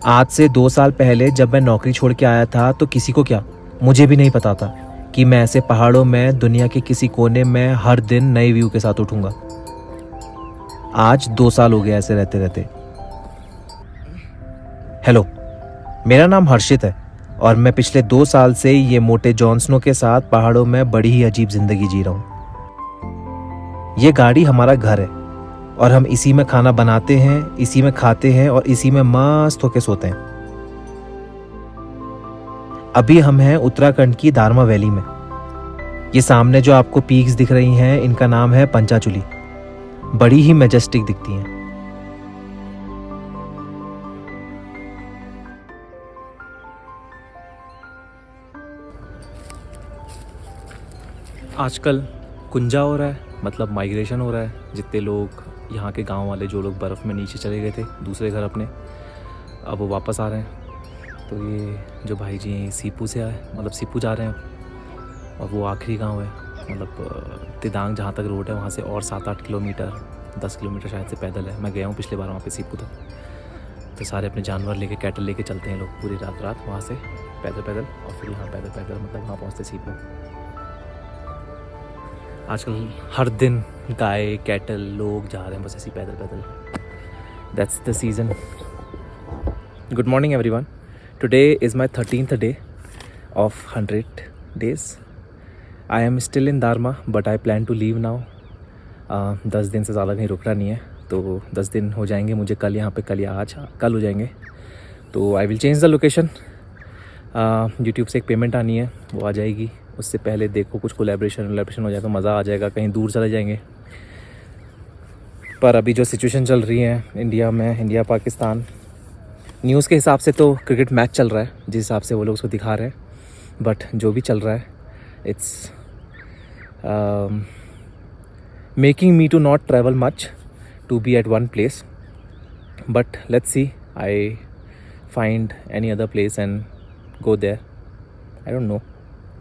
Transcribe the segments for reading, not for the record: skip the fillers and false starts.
आज से 2 साल पहले जब मैं नौकरी छोड़ के आया था तो किसी को क्या, मुझे भी नहीं पता था कि मैं ऐसे पहाड़ों में दुनिया के किसी कोने में हर दिन नए व्यू के साथ उठूंगा। आज 2 साल हो गया ऐसे रहते रहते। हेलो, मेरा नाम हर्षित है और मैं पिछले 2 साल से ये मोटे जॉन स्नो के साथ पहाड़ों में बड़ी ही अजीब जिंदगी जी रहा हूँ। ये गाड़ी हमारा घर है और हम इसी में खाना बनाते हैं, इसी में खाते हैं और इसी में मस्त होके सोते हैं। अभी हम हैं उत्तराखंड की दारमा वैली में। ये सामने जो आपको पीक्स दिख रही हैं, इनका नाम है पंचाचूली। बड़ी ही मैजेस्टिक दिखती हैं। आजकल कुंजा हो रहा है, मतलब माइग्रेशन हो रहा है। जितने लोग यहाँ के गांव वाले, जो लोग बर्फ़ में नीचे चले गए थे दूसरे घर अपने, अब वो वापस आ रहे हैं। तो ये जो भाई जी हैं सीपू से आए, मतलब सीपू जा रहे हैं और वो आखिरी गांव है, मतलब तिदांग जहाँ तक रोड है वहाँ से और 7-8 किलोमीटर, 10 किलोमीटर शायद से पैदल है। मैं गया हूँ पिछले बार वहाँ पे सीपू तक। तो सारे अपने जानवर लेके, कैटल लेके चलते हैं लोग पूरी रात वहाँ से पैदल और फिर यहाँ पैदल मतलब वहाँ पहुँचते सीपू। आजकल हर दिन गाय, कैटल, लोग जा रहे हैं बस ऐसे पैदल। That's the season. Good morning everyone. Today is my 13th day of 100 days. I am still in Darma but I plan to leave now. 10 दिन से ज़्यादा कहीं रुकना नहीं है, तो 10 दिन हो जाएंगे मुझे कल यहाँ पे, कल या आज, कल हो जाएंगे। तो I will change the location. YouTube से एक पेमेंट आनी है, वो आ जाएगी। उससे पहले देखो कुछ कोलैबोरेशन हो जाए तो मज़ा आ जाएगा, कहीं दूर चले जाएंगे। पर अभी जो सिचुएशन चल रही है इंडिया में, इंडिया पाकिस्तान, न्यूज़ के हिसाब से तो क्रिकेट मैच चल रहा है जिस हिसाब से वो लोग उसको दिखा रहे हैं। बट जो भी चल रहा है, it's making me to not travel much to be at one place. But let's see, I find any other place and go there. I don't know,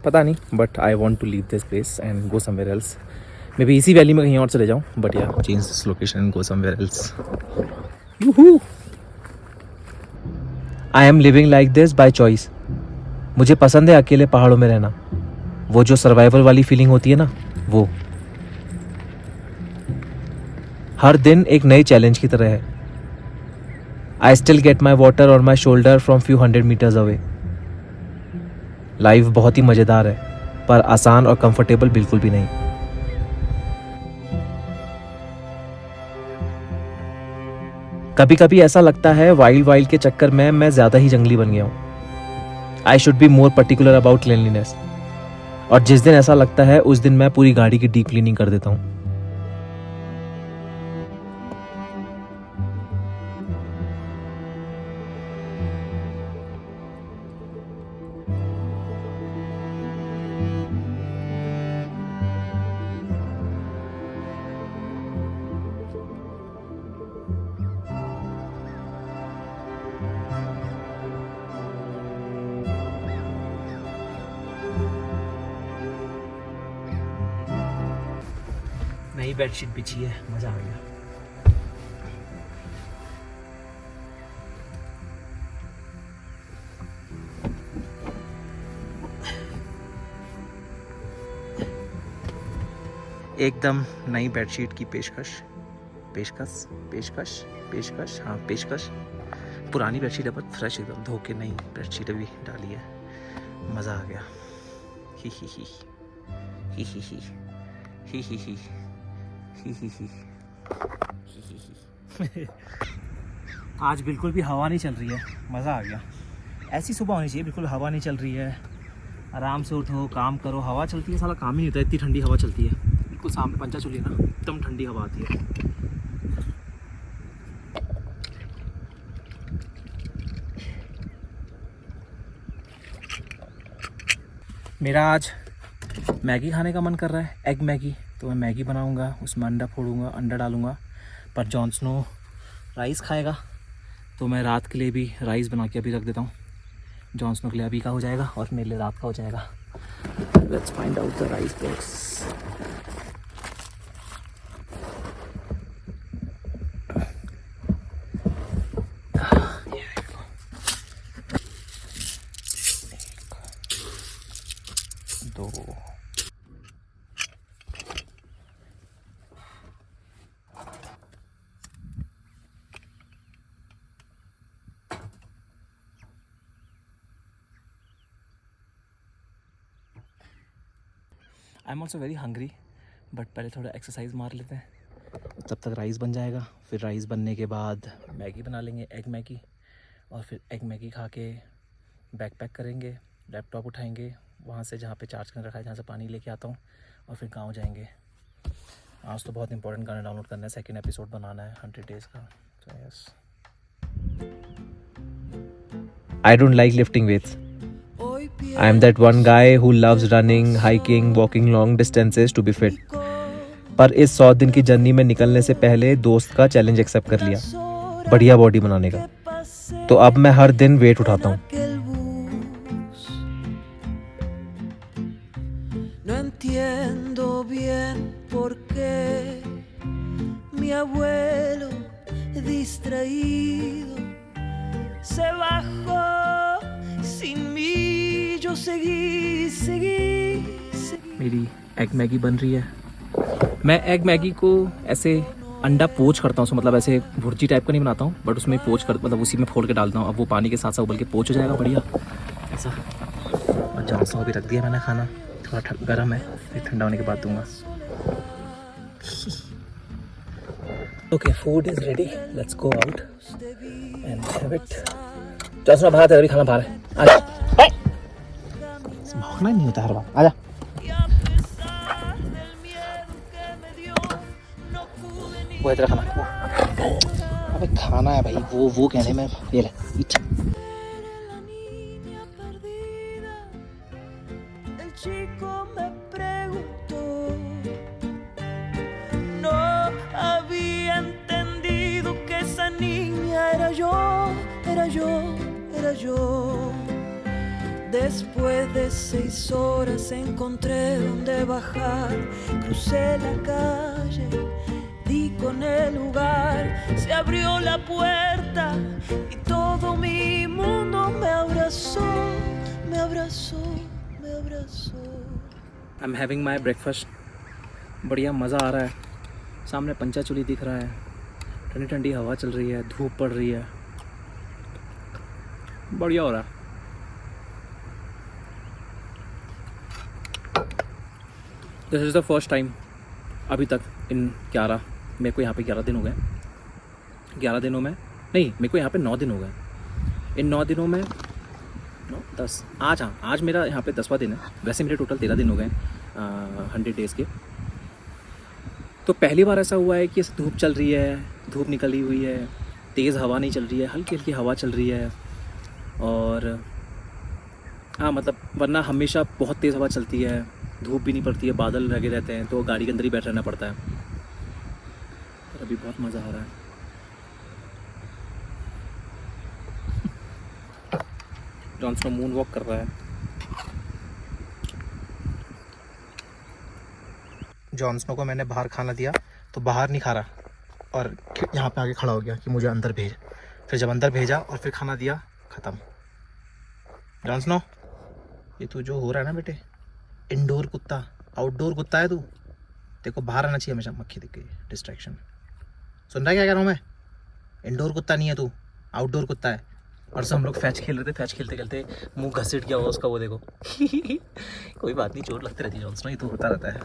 पता नहीं, but I want to leave this place and go somewhere else. Maybe इसी valley में कहीं और चले जाऊँ, but या change this location and go somewhere else. Yoohoo! I am living like this by choice. मुझे पसंद है अकेले पहाड़ों में रहना। वो जो सर्वाइवल वाली फीलिंग होती है ना, वो हर दिन एक नई चैलेंज की तरह है। I still get my water और my shoulder from few 100 meters away. Life बहुत ही मज़ेदार है, पर आसान और कंफर्टेबल बिल्कुल भी नहीं। कभी कभी ऐसा लगता है वाइल्ड के चक्कर में मैं ज़्यादा ही जंगली बन गया हूँ। I should be more particular about cleanliness. और जिस दिन ऐसा लगता है उस दिन मैं पूरी गाड़ी की डीप क्लीनिंग कर देता हूँ। नई बेडशीट बिछी है, मज़ा आ गया। एकदम नई बेडशीट की पेशकश। हाँ, पेशकश। पुरानी बेडशीट है पर फ्रेश, एकदम धो के नई बेडशीट अभी डाली है। मज़ा आ गया। ही ही ही ही ही ही ही ही ही आज बिल्कुल भी हवा नहीं चल रही है, मज़ा आ गया। ऐसी सुबह होनी चाहिए, बिल्कुल हवा नहीं चल रही है, आराम से उठो, काम करो। हवा चलती है, साला काम ही नहीं होता, इतनी ठंडी हवा चलती है। बिल्कुल सामने पंचाचूली है ना, एकदम ठंडी हवा आती है। मेरा आज मैगी खाने का मन कर रहा है, एग मैगी। तो मैं मैगी बनाऊंगा, उसमें अंडा फोड़ूंगा, अंडा डालूंगा। पर जॉन स्नो राइस खाएगा, तो मैं रात के लिए भी राइस बना के अभी रख देता हूँ। जॉन स्नो के लिए अभी का हो जाएगा और मेरे लिए रात का हो जाएगा। Let's find out the rice box. 2 I am also very hungry, but पहले थोड़ा एक्सरसाइज मार लेते हैं, तब तक राइस बन जाएगा। फिर राइस बनने के बाद मैगी बना लेंगे, एग मैगी, और फिर एग मैगी खा के बैग पैक करेंगे, लैपटॉप उठाएंगे वहाँ से जहाँ पे चार्ज करने रखा है, जहाँ से पानी लेके आता हूँ, और फिर गाँव जाएंगे। आज तो बहुत इंपॉर्टेंट गाना डाउनलोड करना है, सेकेंड एपिसोड बनाना है 100 days का। तो yes, I don't like lifting weights. I am that one guy who loves running, hiking, walking long distances to be fit. पर इस 100 दिन की जर्नी में निकलने से पहले दोस्त का चैलेंज एक्सेप्ट कर लिया, बढ़िया बॉडी बनाने का। तो अब मैं हर दिन वेट उठाता हूँ। No entiendo bien por qué mi abuelo distraído se bajó sin mí, yo seguí। मेरी एग मैगी बन रही है। मैं एग मैगी को ऐसे अंडा पोच करता हूँ, मतलब ऐसे भुर्जी टाइप का नहीं बनाता हूँ, बट उसमें पोच कर, मतलब उसी में फोड़ के डालता हूँ। अब वो पानी के साथ साथ उबल के पोच हो जाएगा बढ़िया ऐसा। और जॉनसन को भी रख दिया मैंने खाना, थोड़ा गर्म है, फिर ठंडा होने के बाद दूंगा। Okay, food is ready, let's go out and have it. Johnson बाहर, तेरा भी खाना बाहर है, आजा। भौंकना नहीं होता हर बार, आजा। वो है तेरा खाना। अबे खाना है भाई, वो कहने में, ये ले it. Era yo. Después de 6 horas encontré donde bajar, crucé la calle, di con el lugar, se abrió la puerta y todo mi mundo me abrazó, me abrazó, me abrazó. I'm having my breakfast. बढ़िया मज़ा आ रहा है। सामने पंचाचूली दिख रहा है, ठंडी ठंडी हवा चल रही है, धूप पड़ रही है, बढ़िया हो रहा है। This is the first time अभी तक इन 11, मेरे को यहाँ पे 11 दिन हो गए। 11 दिनों में नहीं, मेरे को यहाँ पे 9 दिन हो गए। इन 9 दिनों में 10, आज, हाँ आज मेरा यहाँ पे 10वां दिन है। वैसे मेरे टोटल 13 दिन हो गए 100 days के। तो पहली बार ऐसा हुआ है कि धूप चल रही है, धूप निकली हुई है, तेज़ हवा नहीं चल रही है, हल्की हल्की हवा चल रही है। और हाँ मतलब वरना हमेशा बहुत तेज़ हवा चलती है, धूप भी नहीं पड़ती है, बादल लगे रहते हैं, तो गाड़ी के अंदर ही बैठ रहना पड़ता है। पर अभी बहुत मज़ा आ रहा है। जॉनसन मून वॉक कर रहा है। जॉनसन को मैंने बाहर खाना दिया तो बाहर नहीं खा रहा, और यहाँ पे आके खड़ा हो गया कि मुझे अंदर भेज। फिर जब अंदर भेजा और फिर खाना दिया, ख़त्म। जॉनसन, ये तू जो हो रहा है ना बेटे, इंडोर कुत्ता, आउटडोर कुत्ता है तू। तेरे को बाहर आना चाहिए, हमेशा मक्खी दिख गई, डिस्ट्रैक्शन। सुन रहा है क्या कह रहा हूँ मैं? इंडोर कुत्ता नहीं है तू, आउटडोर कुत्ता है। और सब हम लोग फैच खेल रहे थे, फैच खेलते खेलते मुंह घसीट गया होगा उसका, वो देखो। कोई बात नहीं, चोट लगती रहती है जॉनसन, ये तो होता रहता है।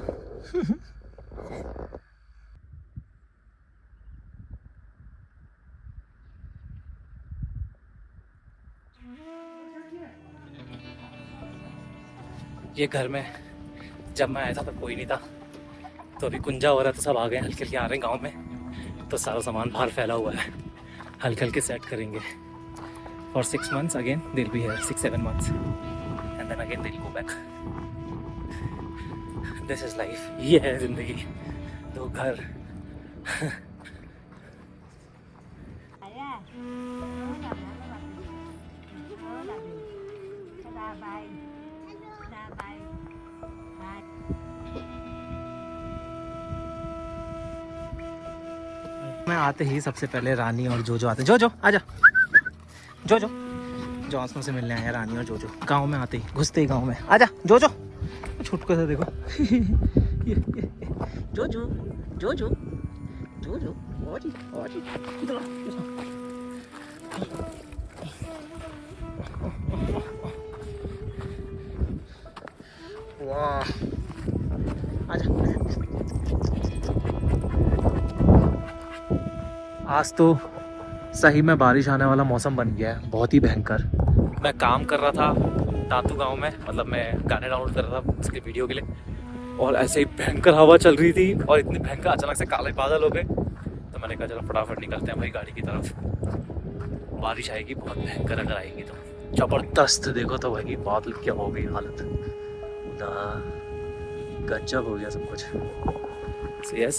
ये घर में जब मैं आया था तब कोई नहीं था, तो अभी कुंजा हो रहा था, सब आ गए, हल्के हल्के आ रहे हैं गाँव में। तो सारा सामान बाहर फैला हुआ है, हल्के हल्के सेट करेंगे। For 6 months again they'll be here, 6-7 months, and then again they'll go back. This is life. ये है जिंदगी, दो घर। मैं आते ही सबसे पहले रानी और जोजो आते। जोजो आजा, जोजो जॉनसन से मिलने आया रानी और जोजो। गांव में आते ही, घुसते ही गांव में, आजा जोजो। छोटू कैसा देखो। जो जो जो जो जो जो और इधर वाह आजा। आज तो सही में बारिश आने वाला मौसम बन गया है, बहुत ही भयंकर। मैं काम कर रहा था तातू गांव में, मतलब मैं गाने डाउनलोड कर रहा था उसके वीडियो के लिए, और ऐसे ही भयंकर हवा चल रही थी और इतनी भयंकर अचानक से काले बादल हो गए। तो मैंने कहा चलो फटाफट निकलते हैं भाई गाड़ी की तरफ, बारिश आएगी बहुत भयंकर, अगर आएगी तो जबरदस्त। देखो तो भाई बादल क्या हो गई हालत, गजब हो गया सब कुछ। So yes,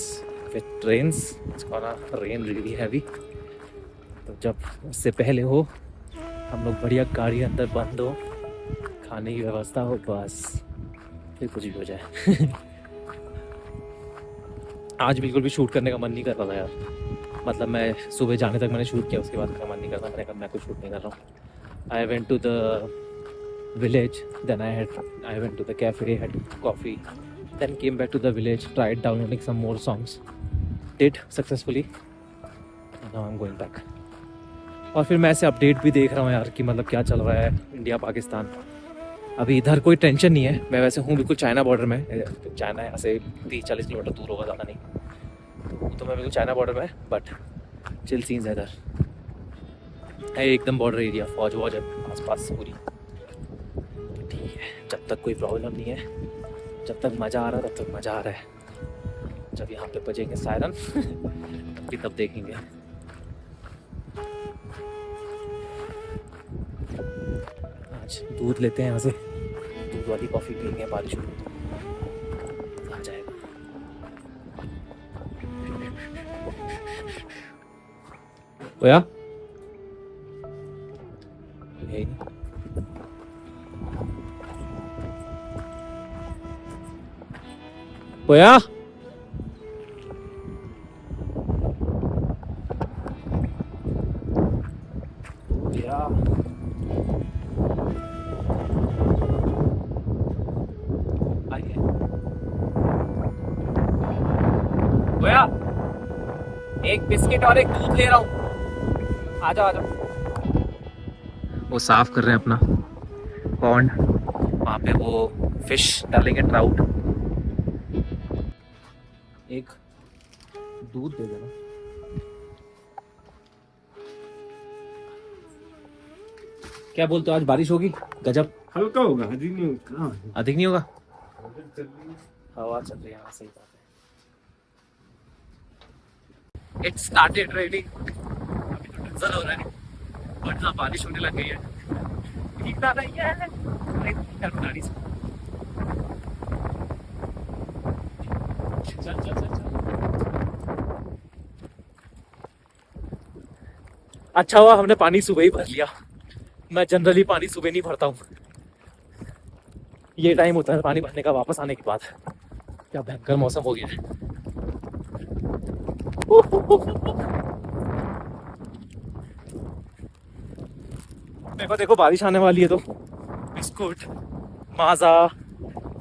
if it rains, it's gonna rain really heavy. तो जब उससे पहले हो हम लोग बढ़िया गाड़ी अंदर बंद हो, खाने की व्यवस्था हो, बस फिर कुछ भी हो जाए। आज बिल्कुल भी शूट करने का मन नहीं कर रहा था यार, मतलब मैं सुबह जाने तक मैंने शूट किया, उसके बाद मेरा मन नहीं करता, मैंने कहा मैं कुछ शूट नहीं कर रहा हूँ। I went to the village, then I went to the cafe, had coffee, then came back to the village, tried downloading some more songs, did successfully, and now I'm going back. और फिर मैं ऐसे update भी देख रहा हूँ यार कि मतलब क्या चल रहा है इंडिया पाकिस्तान। अभी इधर कोई टेंशन नहीं है, मैं वैसे हूँ बिल्कुल चाइना बॉर्डर में, चाइना यहाँ से 30-40 किलोमीटर दूर होगा, ज़्यादा नहीं, तो मैं बिल्कुल चाइना बॉर्डर में, बट चिल सीन्स है इधर, है एकदम बॉर्डर एरिया, फौज वॉज है आसपास पूरी। जब तक कोई प्रॉब्लम नहीं है, जब तक मज़ा आ रहा है तब तक मज़ा आ रहा है। जब यहाँ पे बजेंगे सायरन तब देखेंगे। आज दूध लेते हैं यहाँ से, दूध वाली कॉफ़ी पियेंगे, बारिश हो आ जाएगा। ओया यही ओया ओया, एक बिस्किट और एक दूध ले रहा हूँ, आ जाओ आ जाओ। वो साफ कर रहे हैं अपना पॉन्ड, वहाँ पे वो फिश डालेंगे, ट्राउट। एक दूध दे देना। क्या बोलते हो, आज बारिश होगी? गजब हल्का होगा, अधिक नहीं होगा। अधिक नहीं होगा, हवा चल रही है, सही बात है। इट स्टार्टेड रेनिंग, अभी तो ड्रिज़ल हो रहा है, बट हाँ बारिश होने लग गई है, भीग ना रही है गाड़ी से। चल चल चल चल। अच्छा हुआ हमने पानी सुबह ही भर लिया, मैं जनरली पानी सुबह नहीं भरता हूँ, ये टाइम होता है पानी भरने का वापस आने के बाद। क्या भयंकर मौसम हो गया है। देखो देखो बारिश आने वाली है, तो बिस्कुट, माजा,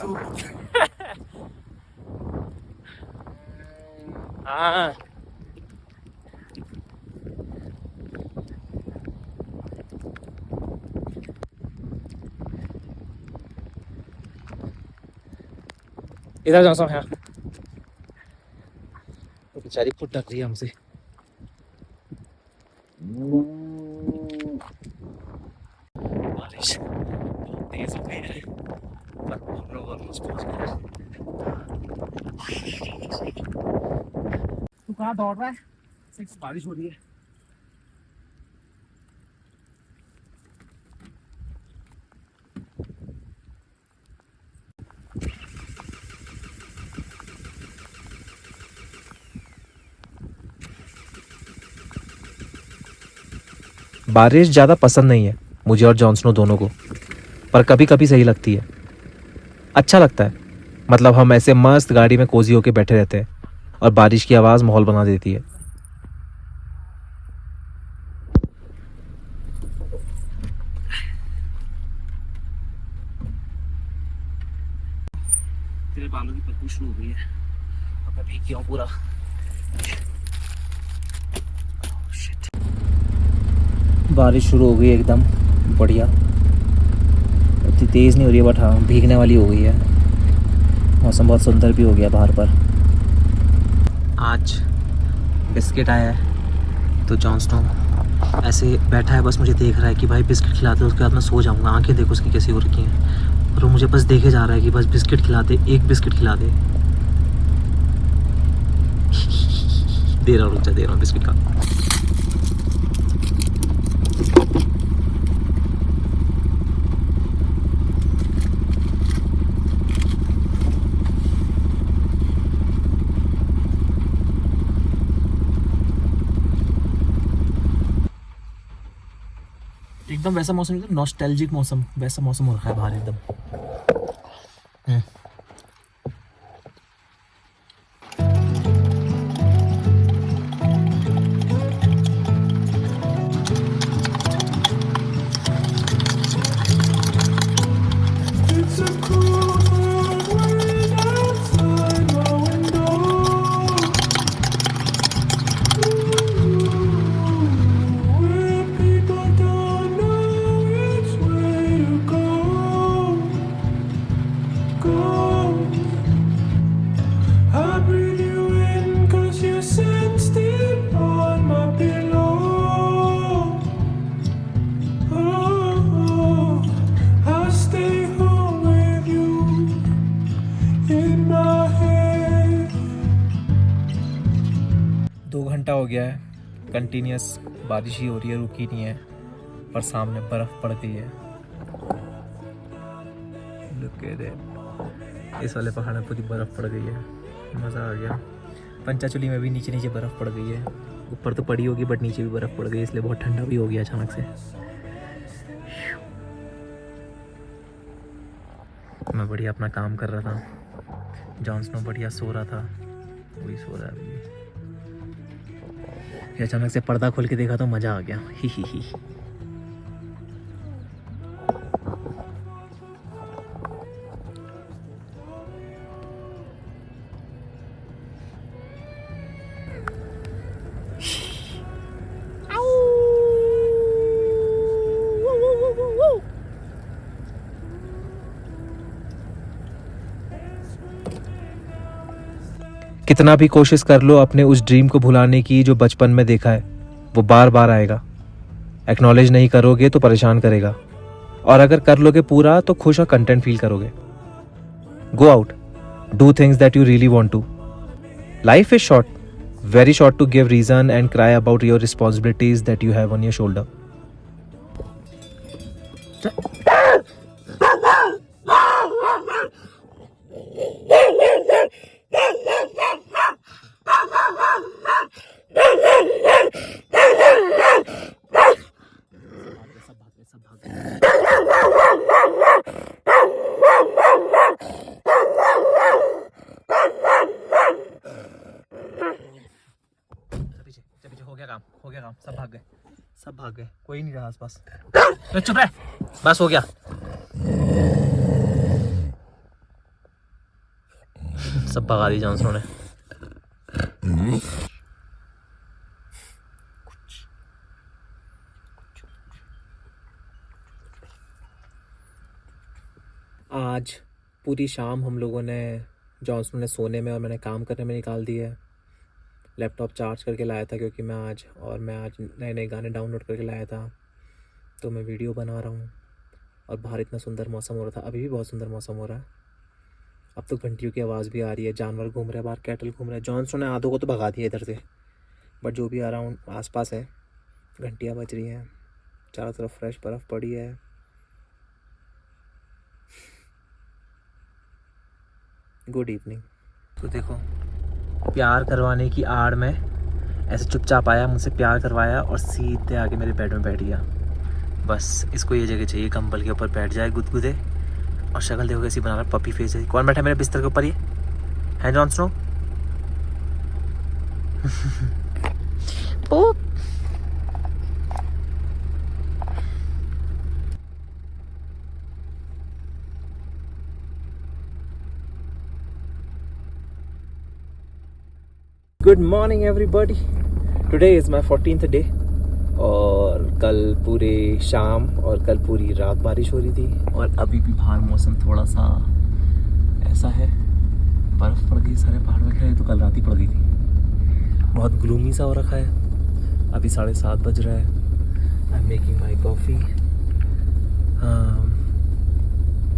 दूध। हाँ इधर जाओ सब, यहाँ तो बेचारी खुद डर रही है हमसे। बारिश बहुत तेज हो गई है, पर हम लोग ऑलमोस्ट पहुंच गए। तू कहाँ दौड़ रहा है? सिर्फ बारिश हो रही है। बारिश ज़्यादा पसंद नहीं है मुझे और जॉनसनो दोनों को, पर कभी कभी सही लगती है, अच्छा लगता है। मतलब हम ऐसे मस्त गाड़ी में कोजी होके बैठे रहते हैं और बारिश की आवाज़ माहौल बना देती है। मेरे बालों की बदबू शुरू हो गई है। अब मैं भीग गया हूँ पूरा। बारिश शुरू हो गई एकदम बढ़िया, उतनी तेज़ नहीं हो रही है बट हाँ भीगने वाली हो गई है। मौसम बहुत सुंदर भी हो गया बाहर पर। आज बिस्किट आया है तो जॉन स्नो ऐसे बैठा है, बस मुझे देख रहा है कि भाई बिस्किट खिलाते, उसके बाद मैं सो जाऊँगा। आंखें देखो उसकी कैसी हो रखी हैं, और वो मुझे बस देखे जा रहा है कि बस बिस्किट खिला दे, एक बिस्किट खिला दे। दे रहा हूँ, रुक जा, दे रहा हूँ बिस्किट का। एकदम वैसा मौसम, एकदम नॉस्टैल्जिक मौसम, वैसा मौसम हो रखा है बाहर एकदम। हो गया है कंटिन्यूस बारिश ही हो रही है, रुकी नहीं है, पर सामने बर्फ पड़ गई है। Look at it। इस वाले पहाड़ में पूरी बर्फ पड़ गई है, मज़ा आ गया। पंचाचुली में भी नीचे नीचे बर्फ पड़ गई है, ऊपर तो पड़ी होगी बट नीचे भी बर्फ पड़ गई, इसलिए बहुत ठंडा भी हो गया अचानक से। मैं बढ़िया अपना काम कर रहा था, जॉन स्नो बढ़िया सो रहा था, वही सो रहा है अभी। फिर अचानक से पर्दा खोल के देखा तो मज़ा आ गया। ही। कितना भी कोशिश कर लो अपने उस ड्रीम को भुलाने की जो बचपन में देखा है, वो बार बार आएगा। एक्नॉलेज नहीं करोगे तो परेशान करेगा, और अगर कर लोगे पूरा तो खुश और कंटेंट फील करोगे। Go out, do things that you really want to. Life is short, very short to give reason and cry about your responsibilities that you have on your shoulder. हो गया काम, सब भाग गए, कोई नहीं रहा आसपास। तो चुप रह, बस हो गया। सब भगा दी जॉनसन ने। आज पूरी शाम हम लोगों ने, जॉनसन ने सोने में और मैंने काम करने में निकाल दी है। लैपटॉप चार्ज करके लाया था क्योंकि मैं आज नए नए गाने डाउनलोड करके लाया था, तो मैं वीडियो बना रहा हूँ। और बाहर इतना सुंदर मौसम हो रहा था, अभी भी बहुत सुंदर मौसम हो रहा है। अब तो घंटियों की आवाज़ भी आ रही है, जानवर घूम रहे हैं बाहर, कैटल घूम रहे हैं। जॉनसन ने आधों को तो भगा दिया इधर से, बट जो भी अराउंड आसपास है घंटियाँ बज रही हैं, चारों तरफ फ्रेश बर्फ़ पड़ी है। Good evening. तो देखो, प्यार करवाने की आड़ में ऐसे चुपचाप आया, मुझसे प्यार करवाया और सीधे आके मेरे बेड में बैठ गया। बस इसको ये जगह चाहिए, कंबल के ऊपर बैठ जाए गुदगुदे, और शक्ल देखो कैसी बना रहा है, पपी फेस है। कौन बैठा है मेरे बिस्तर के ऊपर? ये है Jon Snow. Good morning everybody. Today is my 14th day और कल पूरे शाम और कल पूरी रात बारिश हो रही थी और अभी भी बाहर मौसम थोड़ा सा ऐसा है, बर्फ़ पड़ गई सारे पहाड़ में। है तो कल रात ही पड़ गई थी। बहुत ग्लूमी सा हो रखा है। अभी 7:30 बज रहा है। I am making my coffee.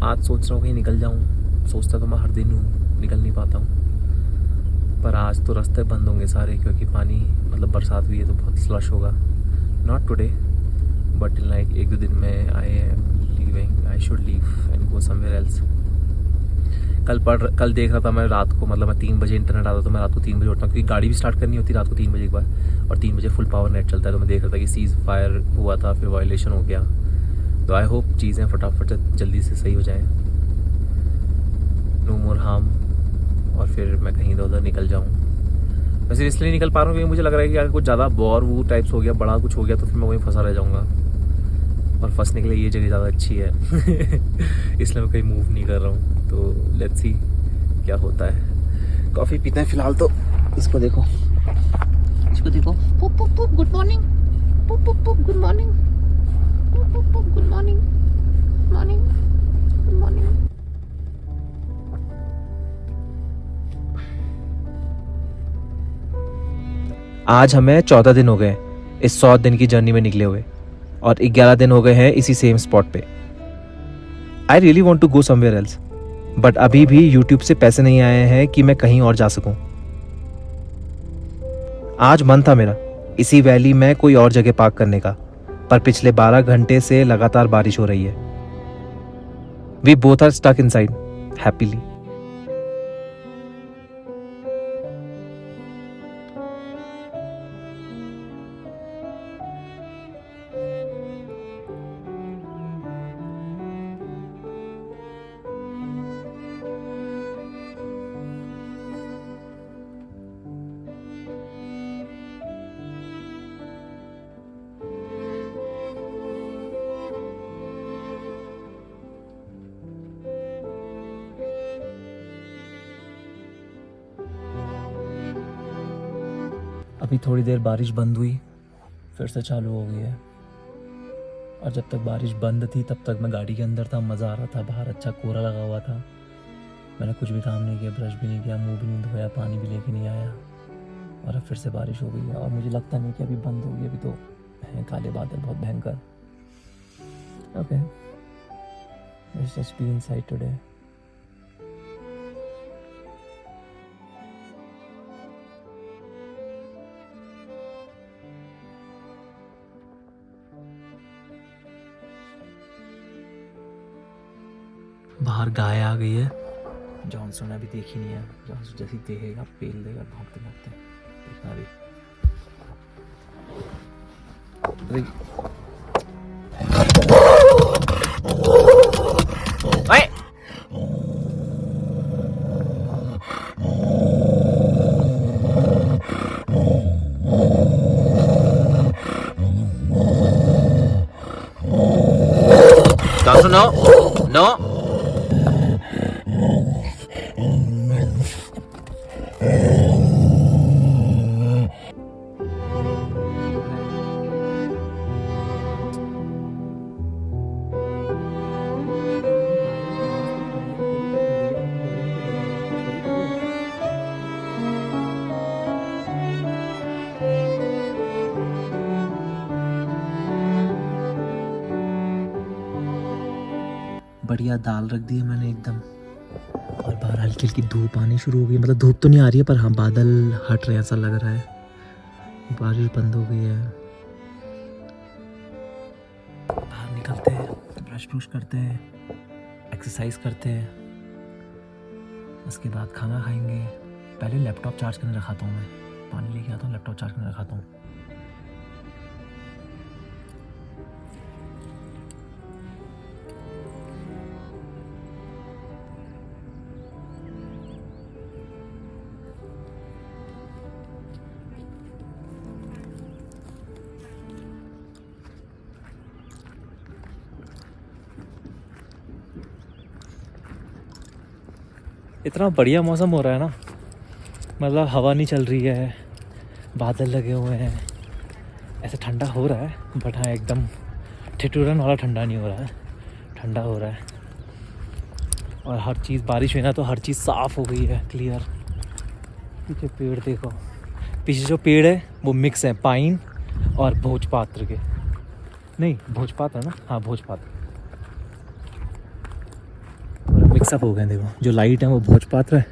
आज सोच रहा हूँ कहीं निकल जाऊँ। सोचता तो मैं हर दिन हूँ, निकल नहीं पाता हूँ। पर आज तो रास्ते बंद होंगे सारे, क्योंकि पानी मतलब बरसात हुई है तो बहुत स्लश होगा। Not today but in like 1-2 दिन में I should leave and go somewhere else. कल देख रहा था मैं रात को, मतलब मैं 3 बजे इंटरनेट आता तो मैं रात को 3 बजे उठता हूँ, क्योंकि गाड़ी भी स्टार्ट करनी होती है रात को 3 बजे एक बार, और 3 बजे फुल पावर नेट चलता है। तो मैं देख रहा था कि सीज़ फायर हुआ था, फिर वायलेशन हो गया। तो आई होप चीज़ें फटाफट जल्दी से सही हो जाएँ, नो मोर हार्म, और फिर मैं कहीं इधर उधर निकल जाऊँ। वैसे इसलिए निकल पा रहा हूँ क्योंकि मुझे लग रहा है कि अगर कुछ ज़्यादा वॉर वू टाइप्स हो गया, बड़ा कुछ हो गया, तो फिर मैं वहीं फंसा रह जाऊँगा, और फंसने के लिए ये जगह ज़्यादा अच्छी है। इसलिए मैं कहीं मूव नहीं कर रहा हूँ। तो लेट्स सी क्या होता है। कॉफ़ी पीते हैं फिलहाल तो। इसको देखो, इसको देखो। Pup pup pup good morning, pup pup pup good morning, pup pup pup good morning, morning good morning. आज हमें 14 दिन हो गए इस 100 दिन की जर्नी में निकले हुए, और 11 दिन हो गए हैं इसी सेम स्पॉट पे। I really want to go somewhere else, but अभी भी यूट्यूब से पैसे नहीं आए हैं कि मैं कहीं और जा सकूं। आज मन था मेरा इसी वैली में कोई और जगह पार्क करने का, पर पिछले 12 घंटे से लगातार बारिश हो रही है। We both are stuck inside happily. अभी थोड़ी देर बारिश बंद हुई, फिर से चालू हो गई है। और जब तक बारिश बंद थी तब तक मैं गाड़ी के अंदर था, मज़ा आ रहा था। बाहर अच्छा कोहरा लगा हुआ था। मैंने कुछ भी काम नहीं किया, ब्रश भी नहीं किया, मुंह भी नहीं धोया, पानी भी लेके नहीं आया, और अब फिर से बारिश हो गई है। और मुझे लगता नहीं कि अभी बंद होगी। अभी तो हैं काले बादल बहुत भयंकर। Okay, let's just be inside today. बाहर गाय आ गई है। जॉनसन ने अभी देखी नहीं है। जॉनसन जैसे ही देखेगा पेल देगा, भागते भागते देखना अभी। Johnson no no. बढ़िया दाल रख दी है मैंने एकदम, और बाहर हल्की हल्की धूप आनी शुरू हो गई। मतलब धूप तो नहीं आ रही है, पर हाँ बादल हट रहे हैं ऐसा लग रहा है। बारिश बंद हो गई है। बाहर निकलते हैं, ब्रश ब्रश करते हैं, एक्सरसाइज करते हैं, उसके बाद खाना खाएंगे। पहले लैपटॉप चार्ज करने रखाता हूँ मैं, पानी लेके आता हूँ, लैपटॉप चार्ज करने रखाता हूँ। इतना बढ़िया मौसम हो रहा है ना, मतलब हवा नहीं चल रही है, बादल लगे हुए हैं, ऐसे ठंडा हो रहा है बट हाँ एकदम ठिठुरन वाला ठंडा नहीं हो रहा है, ठंडा हो रहा है। और हर चीज़ बारिश हुई ना तो हर चीज़ साफ़ हो गई है, क्लियर। पीछे पेड़ देखो, पीछे जो पेड़ है वो मिक्स है पाइन और भोजपात्र के, नहीं भोजपात्र ना, हाँ भोजपात्र, मिक्सअप हो गए। देखो जो लाइट है वो भोजपात्र है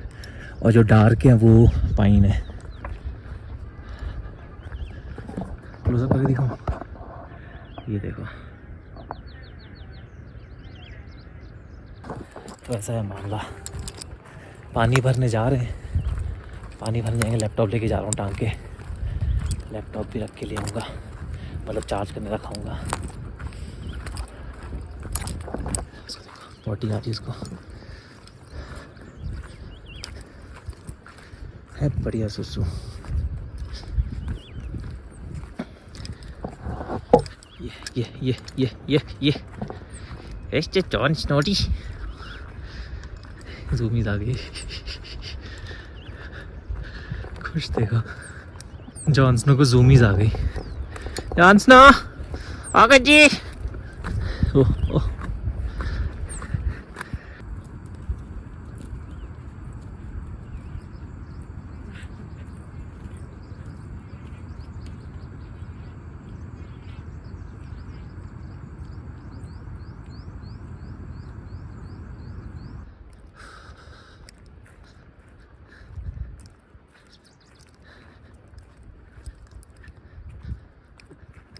और जो डार्क है वो पाइन है। क्लोजअप करके दिखाऊं, ये देखो। तो ऐसा है मामला, पानी भरने जा रहे हैं, पानी भरने जाएंगे। लैपटॉप लेके जा रहा हूँ टांग के, लैपटॉप भी रख के ले आऊँगा, मतलब चार्ज करने रखाऊँगा। पॉटी आती इसको है, बढ़िया सुसु। ये ऐसे जॉन स्नोडी ज़ूमीज़ आ गई। खुश देखो, जॉन स्नो को ज़ूमीज़ आ गई। जॉन स्नो आ गए जी। ओह ओह,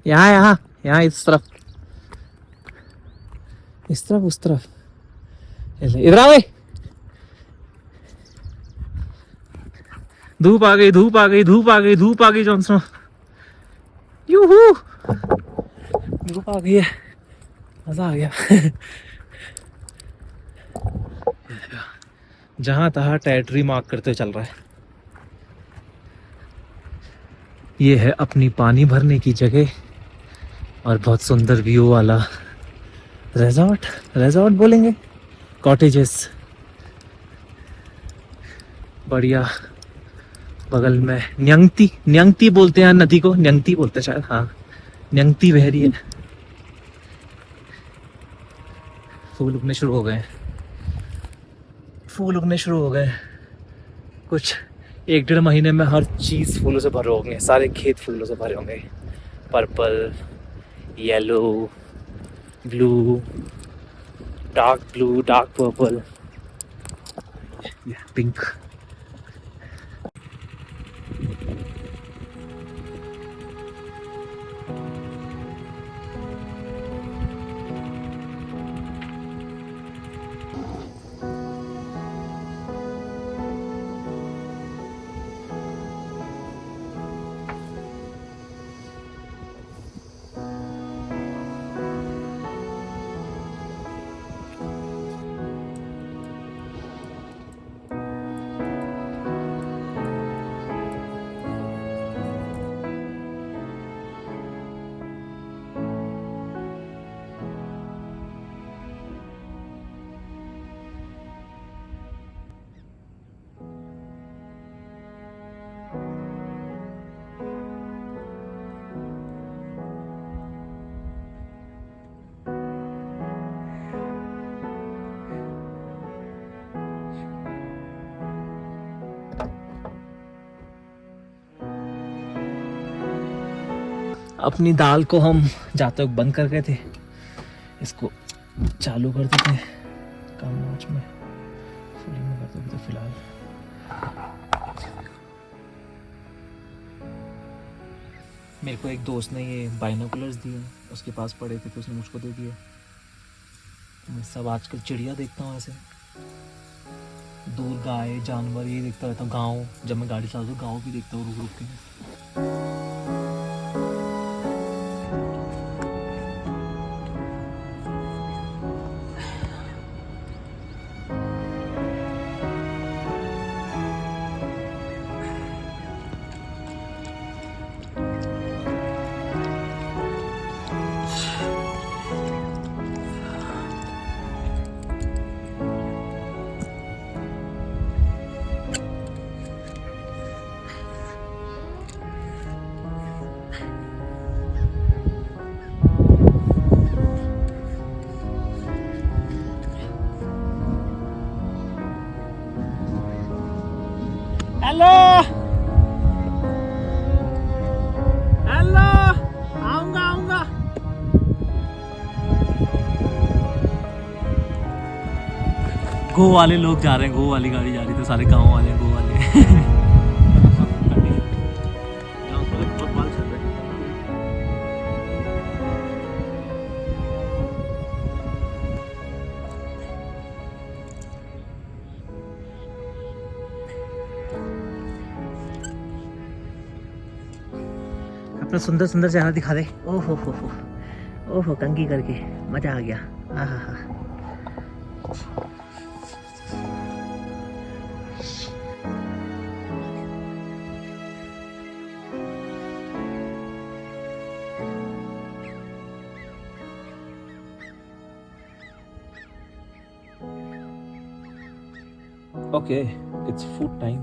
यहाँ यहाँ यहाँ, इस तरफ, इस तरफ, उस तरफ, इधर आओ। धूप आ गई, धूप आ गई, धूप आ गई, धूप आ गई जॉन स्नो, यूहू, धूप आ गई है, मजा आ गया। जहां तहां टेरिटरी मार्क करते चल रहा है। ये है अपनी पानी भरने की जगह और बहुत सुंदर व्यू वाला रिजॉर्ट, रिजॉर्ट बोलेंगे, कॉटेजेस, बढ़िया। बगल में न्यंगती, न्यंगती बोलते हैं नदी को, न्यंगती बोलते हैं शायद, हाँ न्यंगती बह रही है। फूल उगने शुरू हो गए, फूल उगने शुरू हो गए। कुछ 1-1.5 महीने में हर चीज़ फूलों से भरे होंगे, सारे खेत फूलों से भरे होंगे। Purple, yellow, blue, dark blue, dark purple, pink. अपनी दाल को हम जाते वक्त बंद कर गए थे, इसको चालू कर देते हैं कम आंच में, फुली में कर देते फिलहाल। मेरे को एक दोस्त ने ये बाइनोकुलर्स दिए, उसके पास पड़े थे तो उसने मुझको दे दिए। मैं सब आजकल चिड़िया देखता हूँ, ऐसे दूर गाय जानवर ये देखता रहता हूँ। गाँव जब मैं गाड़ी चलाता हूँ गाँव भी देखता हूँ रुक रुक के। गो वाले लोग जा रहे हैं, गो वाली गाड़ी जा रही, तो सारे गाँव वाले गो वाले बहुत बाल चल रहे हैं। अपना सुंदर सुंदर चेहरा दिखा दे। ओहो ओहो कंघी करके मजा आ गया। आहा Okay, it's food time.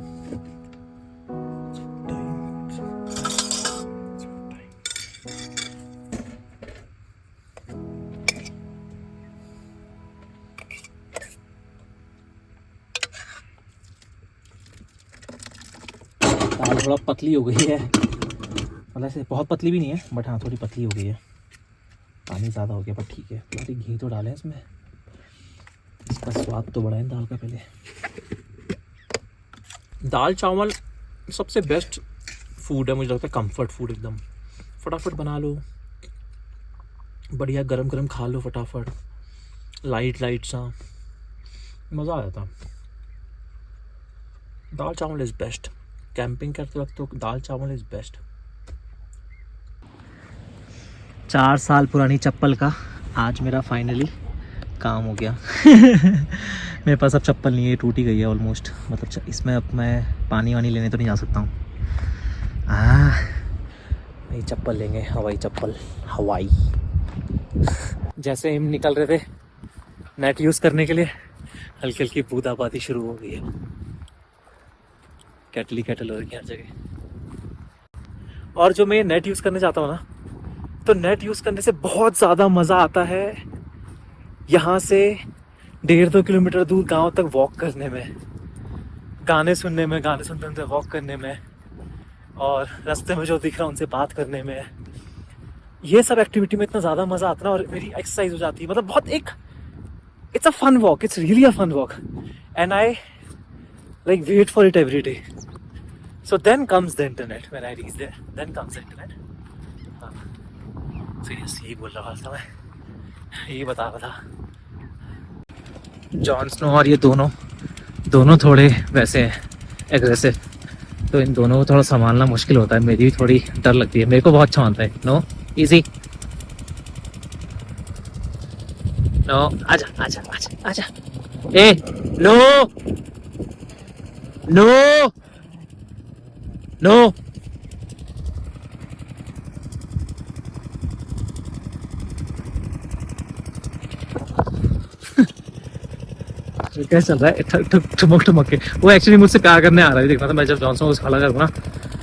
दाल थोड़ा पतली हो गई है, मतलब ऐसे बहुत पतली भी नहीं है, बट हाँ थोड़ी पतली हो गई है। पानी ज़्यादा हो गया पर ठीक है। थोड़ी घी तो डालें इसमें, इसका स्वाद तो बढ़ाएं दाल का। पहले दाल चावल सबसे बेस्ट फूड है, मुझे लगता है कंफर्ट फूड एकदम। फटाफट बना लो, बढ़िया गरम गरम खा लो फटाफट, लाइट लाइट सा, मज़ा आ जाता। दाल चावल इज़ बेस्ट। कैंपिंग करते वक्त तो दाल चावल इज़ बेस्ट। 4 साल पुरानी चप्पल का आज मेरा फाइनली काम हो गया। मेरे पास अब चप्पल नहीं है, टूटी गई है ऑलमोस्ट। मतलब इसमें अब मैं पानी वानी लेने तो नहीं जा सकता हूँ। नई चप्पल लेंगे, हवाई चप्पल, हवाई। जैसे हम निकल रहे थे नेट यूज़ करने के लिए, हल्की हल्की बूंदाबांदी शुरू हो गई है। कैटल हो रही है हर जगह। और जो मैं नेट यूज़ करने जाता हूँ ना, तो नेट यूज़ करने से बहुत ज़्यादा मज़ा आता है। यहाँ से 1.5-2 किलोमीटर दूर गांव तक वॉक करने में, गाने सुनने में, गाने सुनते सुनते वॉक करने में, और रास्ते में जो दिख रहा है उनसे बात करने में। ये सब एक्टिविटी में इतना ज़्यादा मज़ा आता है, और मेरी एक्सरसाइज हो जाती है। मतलब बहुत एक it's a fun walk, it's really a fun walk, and I like wait for it every day. So then comes the internet, when I reach there then comes the internet. Serious यही बोल रहा था मैं, यही बता रहा था। Jon Snow और ये दोनों थोड़े वैसे हैं, एग्रेसिव, तो इन दोनों को थोड़ा संभालना मुश्किल होता है। मेरी भी थोड़ी डर लगती है, मेरे को बहुत अच्छा मानता है। नो इजी, नो आजा आजा आजा आजा, ए नो नो नो। क्या चल रहा है ठुमक ठुमक के? वो एक्चुअली मुझसे प्यार करने आ रहा है, देखना था। मैं जब जॉनसन को खाला करूँ ना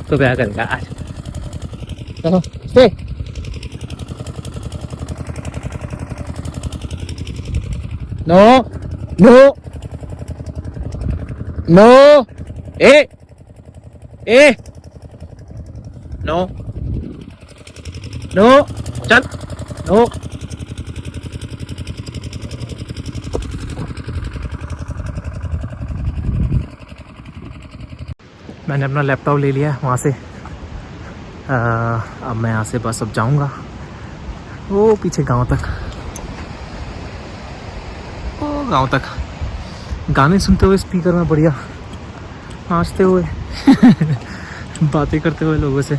तो प्यार करेगा। आज चलो स्टे। नो नो नो, ए नो नो, चल नो। मैंने अपना लैपटॉप ले लिया वहाँ से। अब मैं यहाँ से बस अब जाऊँगा वो पीछे गांव तक, वो गांव तक, गाने सुनते हुए स्पीकर में, बढ़िया नाचते हुए बातें करते हुए लोगों से।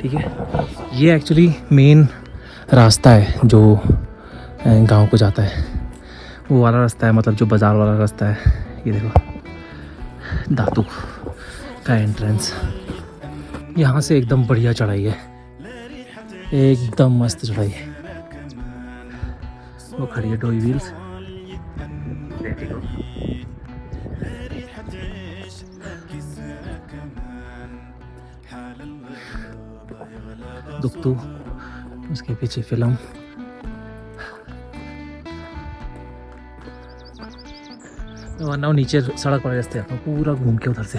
ठीक है। ये एक्चुअली मेन रास्ता है जो गांव को जाता है, वो वाला रास्ता है, मतलब जो बाज़ार वाला रास्ता है। ये देखो दातू का एंट्रेंस, यहाँ से एकदम बढ़िया चढ़ाई है, एकदम मस्त चढ़ाई है। वो खड़ी है टॉय व्हील्स। दुख तो उसके पीछे फिल्म। वरना नीचे सड़क वाले रास्ते आता हूँ पूरा घूम के उधर से।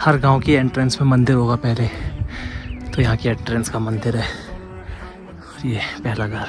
हर गांव की एंट्रेंस में मंदिर होगा पहले, तो यहाँ की एंट्रेंस का मंदिर है। ये पहला घर।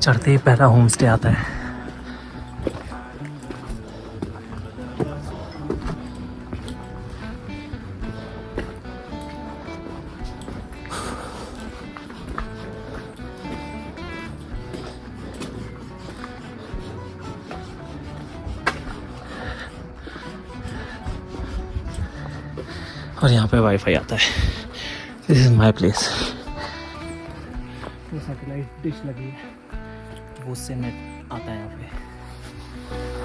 चढ़ते ही पहला होम स्टे आता है। और यहाँ पे वाईफाई आता है। This is my place. Satellite dish लगी है, वो से नेट आता है यहाँ पे।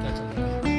क्या चल रहा है।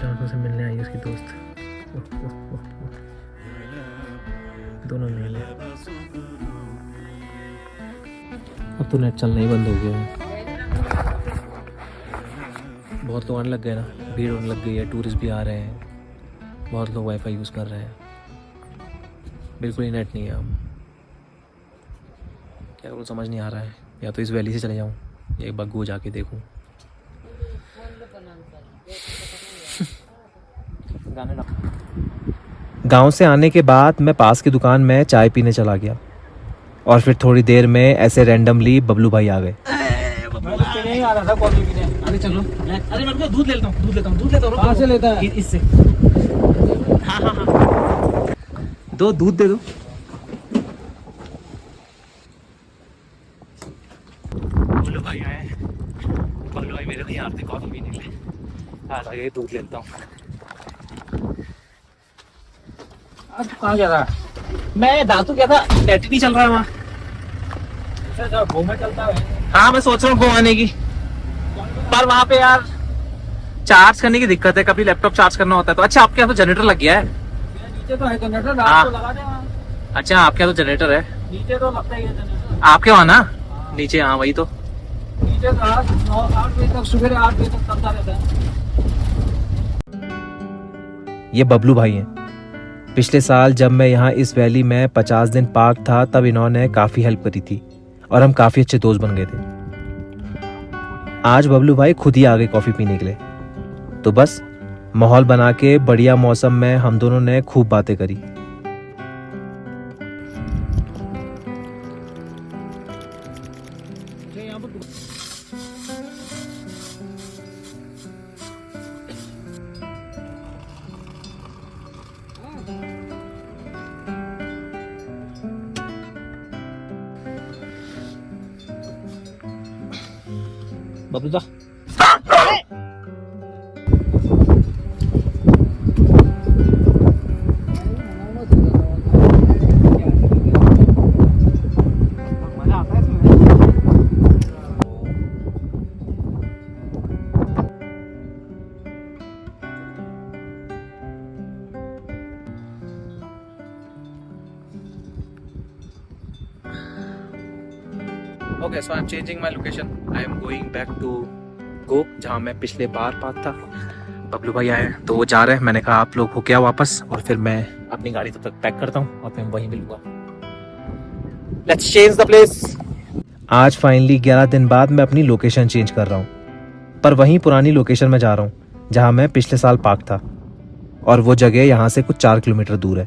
जॉनसन से मिलने आई उसकी दोस्त। दोनों मिले। अब तो नेट चलना ही बंद हो गया है। बहुत लोग आने लग गए ना, भीड़ होने लग गई है, टूरिस्ट भी आ रहे हैं, बहुत लोग वाईफाई यूज़ कर रहे हैं। बिल्कुल ही नेट नहीं है। अब क्या करूँ समझ नहीं आ रहा है। या तो इस वैली से चले जाऊँ या एक बग्गू जाके देखूँ। गांव से आने के बाद मैं पास की दुकान में चाय पीने चला गया और फिर थोड़ी देर में ऐसे रैंडमली बबलू भाई आ गए। नहीं आ रहा था कॉफी पीने। अरे चलो, अरे मैं तो दूध लेता हूँ। कहाँ से लेता है? इससे। हाँ हाँ हाँ, दो दूध दे दो। बबलू भाई आए। बबलू भाई मेरे नहीं आते कॉफी पीने के लिए। आ ये दूध लेता हूँ। अब कहाँ गया था? मैं दातू गया था, नेट ही नहीं चल रहा है वहाँ। घूमने चलता है। हाँ मैं सोच रहा हूँ घुमाने की, पर वहाँ पे यार चार्ज करने की दिक्कत है। कभी लैपटॉप चार्ज करना होता है तो। अच्छा आपके यहाँ तो जनरेटर लग गया है? नीचे तो है जनरेटर, हाँ तो लगा दे वहाँ। अच्छा आपके यहाँ तो जनरेटर है? नीचे तो लगता ही है जनरेटर। आपके वहाँ ना नीचे? हाँ वही तो। नीचे 8 बजे तक, सुबह 8 बजे तक चलता रहता है। ये बबलू भाई हैं। पिछले साल जब मैं यहाँ इस वैली में 50 दिन पार्क था तब इन्होंने काफ़ी हेल्प करी थी और हम काफ़ी अच्छे दोस्त बन गए थे। आज बबलू भाई खुद ही आ गए कॉफ़ी पीने के लिए, तो बस माहौल बना के बढ़िया मौसम में हम दोनों ने खूब बातें करी। बबलू जा। Okay so I am changing my location. I am going back to go, जहाँ मैं पिछले बार पार्क था. बबलू भाई आए तो वो जा रहे हैं. मैंने कहा आप लोग हो क्या वापस, और फिर मैं अपनी गाड़ी तब तक पैक करता हूँ और फिर वहीं मिलूंगा. Let's change the place. आज फाइनली 11 दिन बाद मैं अपनी लोकेशन चेंज कर रहा हूँ, पर वहीं पुरानी लोकेशन में जा रहा हूँ जहाँ मैं पिछले साल पार्क था, और वो जगह यहाँ से कुछ 4 किलोमीटर दूर है.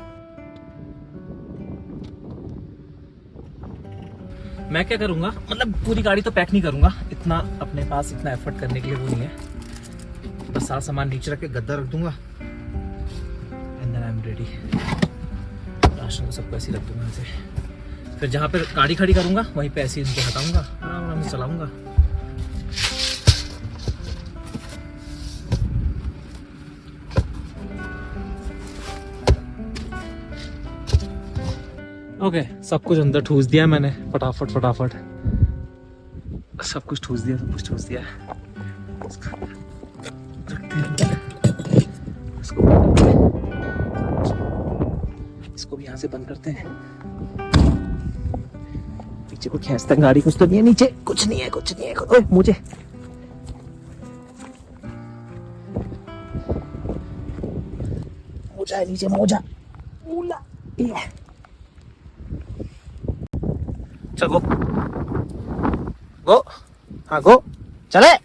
मैं क्या करूँगा, मतलब पूरी गाड़ी तो पैक नहीं करूँगा, इतना अपने पास इतना एफर्ट करने के लिए वो नहीं है. बस सारा सामान नीचे रख के गद्दा रख दूंगा and then I am ready. Ration को सबको ऐसे ही रख दूंगा ऐसे. फिर जहाँ पे गाड़ी खड़ी करूँगा वहीं पे ऐसे ही हटाऊंगा, आराम आराम से चलाऊंगा. ओके सब कुछ अंदर ठूस दिया मैंने, फटाफट सब कुछ ठूस दिया. इसको भी यहाँ से बंद करते हैं. पीछे को खींचता गाड़ी, कुछ तो नहीं है नीचे, कुछ नहीं है. ओए मुझे मोजा है नीचे, मोजा. चल गो हाँ गो चले.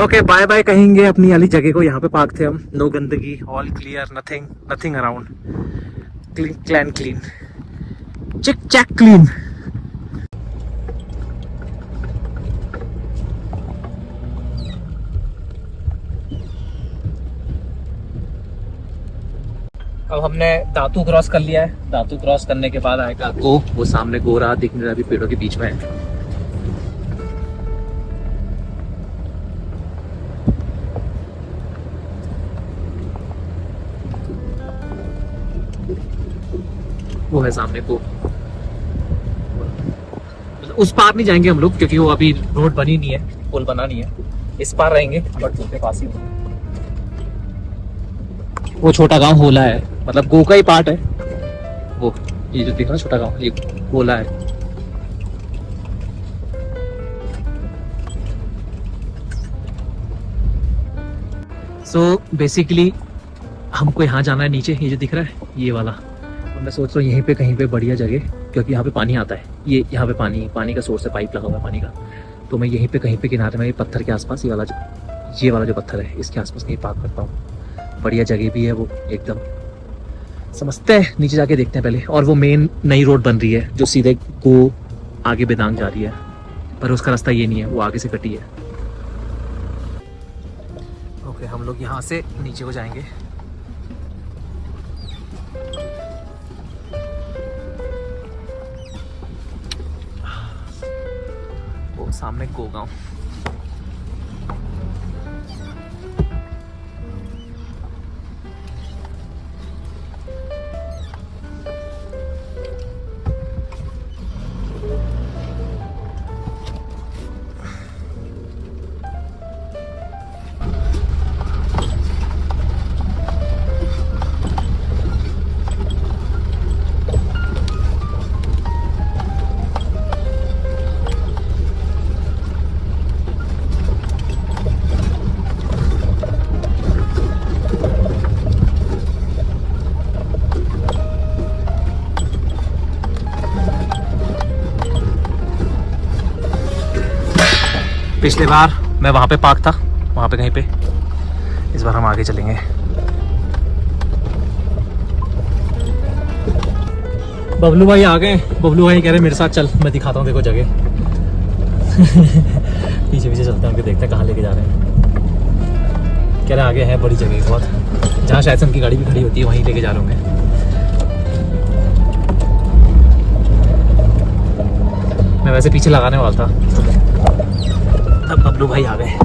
ओके बाय बाय कहेंगे अपनी वाली जगह को. यहाँ पे पार्क थे हम. नो गंदगी, all clear, nothing around, clean चिक चैक क्लीन. अब हमने दातू क्रॉस कर लिया है. दातू क्रॉस करने के बाद आएगा गो. वो सामने गो रहा दिखने रहा, अभी पेड़ों के बीच में है. वो है सामने को. उस पार नहीं जाएंगे हम लोग क्योंकि वो अभी रोड बनी नहीं है, पुल बना नहीं है. इस पार रहेंगे बट पुल के पास ही. वो छोटा गांव होला है, मतलब गो का ही पार्ट है वो. ये जो दिख रहा है छोटा गांव, ये होला है. सो बेसिकली हमको यहाँ जाना है नीचे. ये जो दिख रहा है ये वाला. मैं सोच रहा हूँ यहीं पे कहीं पे बढ़िया जगह, क्योंकि यहाँ पे पानी आता है. ये यहाँ पे पानी का सोर्स है, पाइप लगा हुआ है पानी का. तो मैं यहीं पे कहीं पे किनारे में, ये पत्थर के आसपास, ये वाला जो पत्थर है इसके आसपास कहीं पार्क करता हूँ. बढ़िया जगह भी है वो एकदम. समझते हैं, नीचे जाके देखते हैं पहले. और वो मेन नई रोड बन रही है जो सीधे गो आगे बेदांग जा रही है, पर उसका रास्ता ये नहीं है, वो आगे से कटी है. ओके हम लोग यहाँ से नीचे को जाएंगे. सामने गोगांव. पिछले बार मैं वहाँ पे पार्क था, वहाँ पे कहीं पे. इस बार हम आगे चलेंगे. बबलू भाई आ गए। बबलू भाई कह रहे मेरे साथ चल, मैं दिखाता हूँ देखो जगह। पीछे पीछे चलते हैं उनके, देखते हैं कहाँ लेके जा रहे हैं। कह रहे आगे है बड़ी जगह बहुत, जहाँ शायद से उनकी गाड़ी भी खड़ी होती है, वहीं लेके जा रहे होंगे। मैं वैसे पीछे लगाने वाला था, तब बबलू भाई आ गए।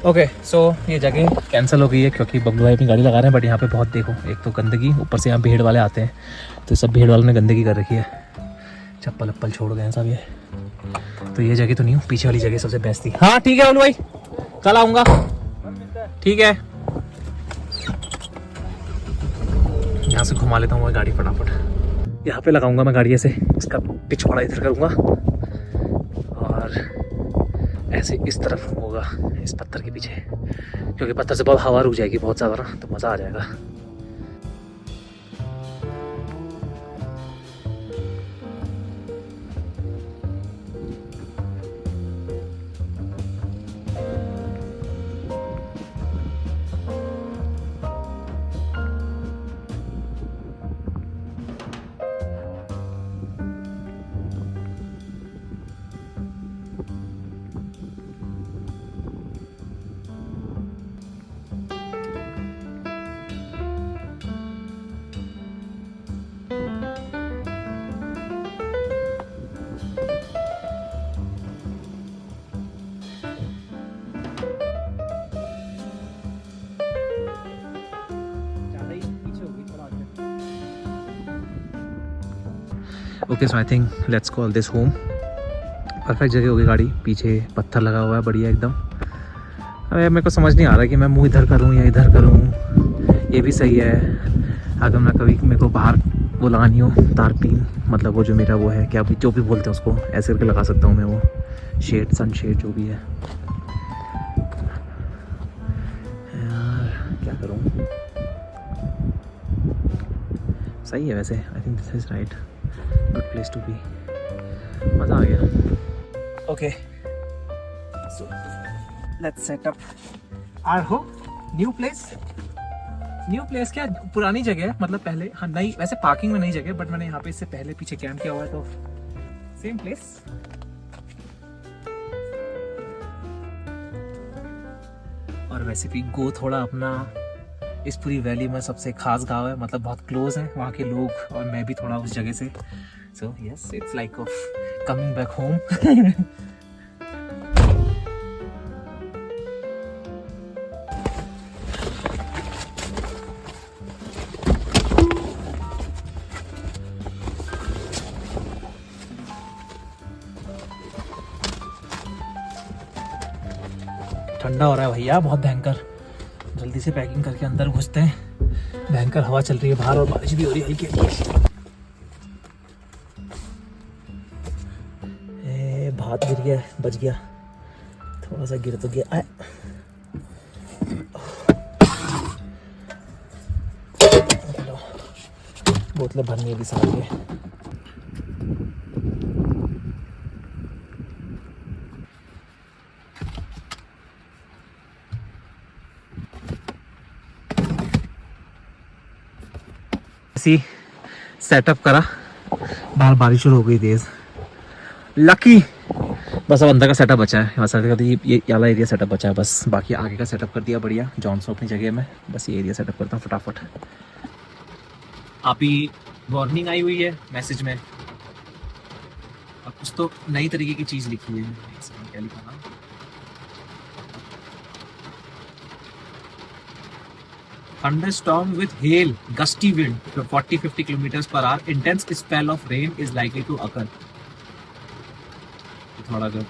ओके सो ये जगह कैंसिल हो गई है क्योंकि बबलू भाई अपनी गाड़ी लगा रहे हैं। बट यहाँ पे बहुत देखो, एक तो गंदगी, ऊपर से यहाँ भीड़ वाले आते हैं, तो सब भीड़ वालों ने गंदगी कर रखी है, चप्पल वप्पल छोड़ गए हैं सब ये। तो ये जगह तो नहीं हूँ, पीछे वाली जगह सबसे बेस्ट थी। हाँ ठीक है बबलू भाई, कल आऊँगा। ठीक है, यहाँ से घुमा लेता हूँ मैं गाड़ी फटाफट। यहाँ पे लगाऊंगा मैं गाड़ी ऐसे, इसका पिछवाड़ा इधर करूँगा और ऐसे इस तरफ होगा, इस पत्थर के पीछे, क्योंकि पत्थर से बहुत हवा रुक जाएगी बहुत ज़्यादा ना, तो मज़ा आ जाएगा। Okay so I think let's call this home. Perfect जगह होगी गाड़ी, पीछे पत्थर लगा हुआ है बढ़िया एकदम। अब मेरे को समझ नहीं आ रहा कि मैं मुंह इधर करूँ या इधर करूँ, ये भी सही है। अगर मैं कभी मेरे को बाहर वो लगानी हो तारपीन, मतलब वो जो मेरा वो है क्या जो भी बोलते हैं उसको, ऐसे करके लगा सकता हूँ मैं वो शेड, सन शेड जो भी है। यार क्या करूँ, सही है वैसे। I think this is right, good place to be, मज़ा आ गया। Okay so let's set up our home, new place. New place क्या, पुरानी जगह है, मतलब पहले, हाँ नई, वैसे पार्किंग में नई जगह, बट मैंने यहाँ पे इससे पहले पीछे कैंप किया हुआ है, तो सेम प्लेस। और वैसे भी गो थोड़ा अपना इस पूरी वैली में सबसे खास गांव है, मतलब बहुत क्लोज है वहाँ के लोग, और मैं भी थोड़ा उस जगह से। So yes, it's like of coming back home. ठंडा हो रहा है भैया बहुत भयंकर, जल्दी से पैकिंग करके अंदर घुसते हैं। भयंकर हवा चल रही है बाहर और बारिश भी हो रही है हल्की हल्की। भात गिर गया, बच गया, थोड़ा सा गिर तो गया। बोतलें भरनी है भी साथ में। सेटअप करा, बाहर बारिश शुरू हो गई तेज, लकी। बस अब अंदर का सेटअप बचा है, ये वाला एरिया सेटअप बचा है बस, बाकी आगे का सेटअप कर दिया बढ़िया जॉनसन अपनी जगह में। बस ये एरिया सेटअप करता हूँ फटाफट। अभी वार्निंग आई हुई है मैसेज में, अब कुछ तो नई तरीके की चीज़ लिखी है, क्या लिखा था, thunderstorm with hail, gusty wind to 40-50 kilometers per hour, intense spell of rain is likely to occur. थोड़ा कर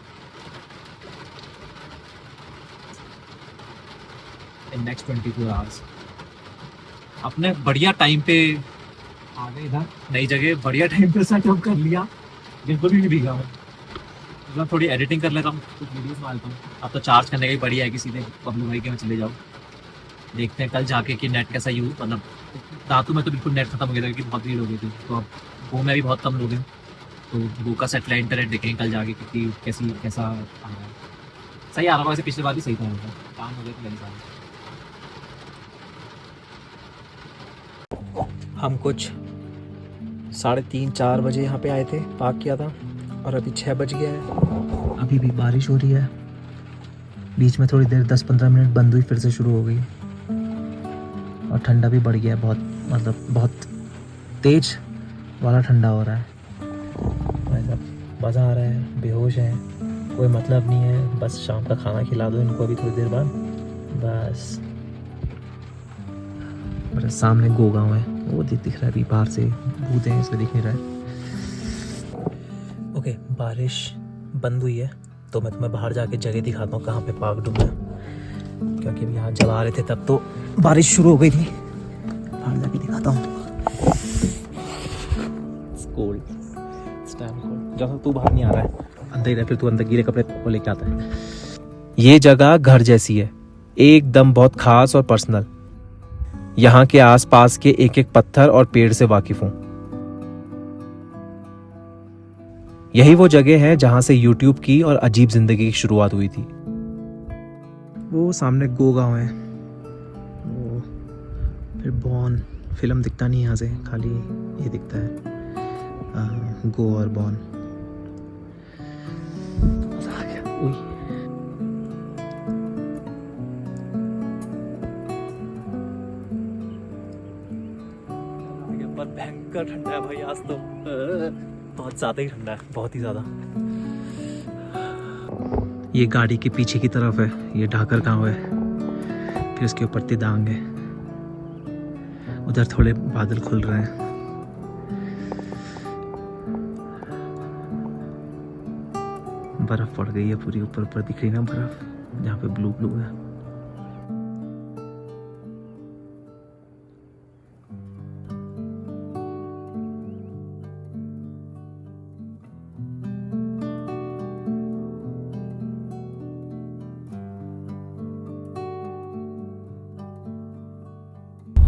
in next 24 hours. अपने बढ़िया टाइम पे आ गए इधर, नई जगह बढ़िया टाइम पे सेटअप कर लिया, बिल्कुल भी नहीं भीगा मैं। मतलब थोड़ी एडिटिंग कर लेता हूँ, कुछ वीडियोस डालता हूँ। अब तो चार्ज करने का ही बढ़िया है कि सीधे पब्लू भाई के में चले जाओ। देखते हैं कल जाके कि नेट कैसा यूज, मतलब दातू में तो बिल्कुल नेट खत्म हो गया था क्योंकि बहुत भीड़ हो गई थी। तो अब वो में भी बहुत कम लोग हैं, तो वो का सेटेलाइट इंटरनेट देखेंगे कल जाके कि कैसा आ रहा है। सही आ रहा है, वैसे पिछली बार भी सही था, मतलब काम हो गया तो मेरे साथ। हम कुछ 3:30-4 बजे यहाँ पे आए थे, पार्क किया था, और अभी 6 बज गया है। अभी भी बारिश हो रही है, बीच में थोड़ी देर 10-15 मिनट बंद हुई, फिर से शुरू हो गई, और ठंडा भी बढ़ गया है बहुत, मतलब बहुत तेज वाला ठंडा हो रहा है। मतलब मज़ा आ रहा है, बेहोश है, कोई मतलब नहीं है, बस शाम का खाना खिला दो इनको अभी थोड़ी देर बाद बस। और सामने गोगांव है, वो दिख रहा है, अभी बाहर से भूत है इसलिए दिख नहीं रहा है। ओके, बारिश बंद हुई है तो मैं तुम्हें बाहर जाके जगह दिखाता हूँ कहाँ पे पार्क डूबा है, क्योंकि यहाँ जब आ रहे थे तब तो बारिश शुरू हो गई थी। बाहर जाके दिखाता हूँ। जब तू बाहर नहीं आ रहा है, अंदर ही रह, फिर तू अंदर गीले कपड़े को लेके आता है। ये जगह घर जैसी है, एकदम बहुत खास और पर्सनल। यहाँ के आसपास के एक एक पत्थर और पेड़ से वाकिफ हूँ। यही वो जगह है जहां से YouTube की और अजीब जिंदगी की शुरुआत हुई थी। वो सामने गोगांव है, वो फिर बॉन फिल्म दिखता नहीं यहाँ से, खाली ये दिखता है गो और बॉन। मजा आ गया। पर भयंकर ठंडा है भाई आज तो, बहुत ज़्यादा ही ठंडा है, बहुत ही ज़्यादा। ये गाड़ी के पीछे की तरफ है, ये ढाकर गांव है, फिर इसके ऊपर तिदांग है, उधर थोड़े बादल खुल रहे हैं। बर्फ पड़ गई है पूरी, ऊपर ऊपर दिख रही ना बर्फ, जहाँ पे ब्लू ब्लू है।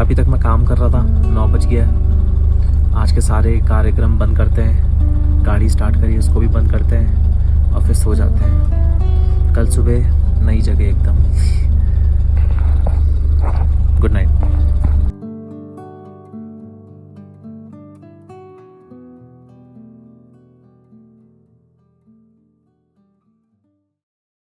अभी तक मैं काम कर रहा था, 9 बज गया है। आज के सारे कार्यक्रम बंद करते हैं, गाड़ी स्टार्ट करी उसको भी बंद करते हैं, और फिर सो जाते हैं। कल सुबह नई जगह एकदम। Good night.